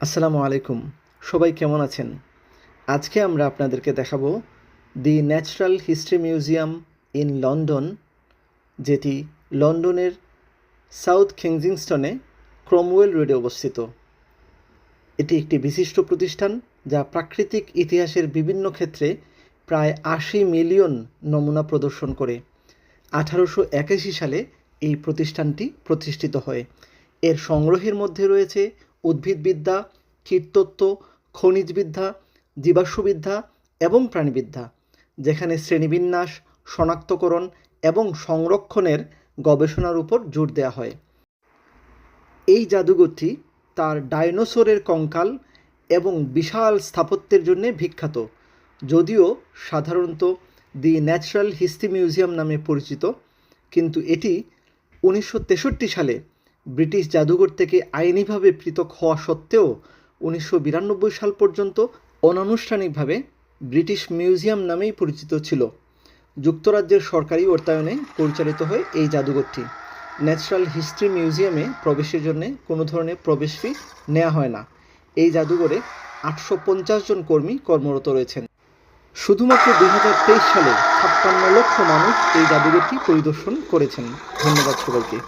আসসালামু আলাইকুম। সবাই কেমন আছেন? আজকে আমরা আপনাদেরকে দেখাবো the natural history museum in London, যেটি লন্ডনের সাউথ কেনসিংটনে ক্রমওয়েল রোডে অবস্থিত। এটি একটি বিশিষ্ট প্রতিষ্ঠান যা প্রাকৃতিক ইতিহাসের বিভিন্ন ক্ষেত্রে প্রায় ৮০ মিলিয়ন নমুনা প্রদর্শন করে। ১৮৮১ সালে এই প্রতিষ্ঠানটি প্রতিষ্ঠিত হয়। এর সংগ্রহের মধ্যে রয়েছে উদ্ভিদবিদ্যা, কীটতত্ত্ব, খনিজবিদ্যা, জীবাশ্মবিদ্যা এবং প্রাণীবিদ্যা, যেখানে শ্রেণীবিন্যাস, শনাক্তকরণ এবং সংরক্ষণের গবেষণার উপর জোর দেওয়া হয়। এই জাদুঘরটি তার ডাইনোসরের কঙ্কাল এবং বিশাল স্থাপত্যের জন্য বিখ্যাত, যদিও সাধারণত দি ন্যাচারাল হিস্ট্রি মিউজিয়াম নামে পরিচিত, কিন্তু এটি ১৯৬৩ সালে ব্রিটিশ জাদুঘর থেকে আইনিভাবে পৃথক হওয়া সত্ত্বেও ১৯৯২ সাল পর্যন্ত অনানুষ্ঠানিকভাবে ব্রিটিশ মিউজিয়াম নামেই পরিচিত ছিল। যুক্তরাজ্যের সরকারি অর্থায়নে পরিচালিত হয় এই জাদুঘরটি। ন্যাচারাল হিস্ট্রি মিউজিয়ামে প্রবেশের জন্য কোনো ধরনের প্রবেশ ফি নেওয়া হয় না। এই জাদুঘরে ৮৫০ জন কর্মী কর্মরত রয়েছেন। শুধুমাত্র ২০২৩ সালে ৫৬ লক্ষ মানুষ এই জাদুঘরটি পরিদর্শন করেছেন। ধন্যবাদ সবাইকে।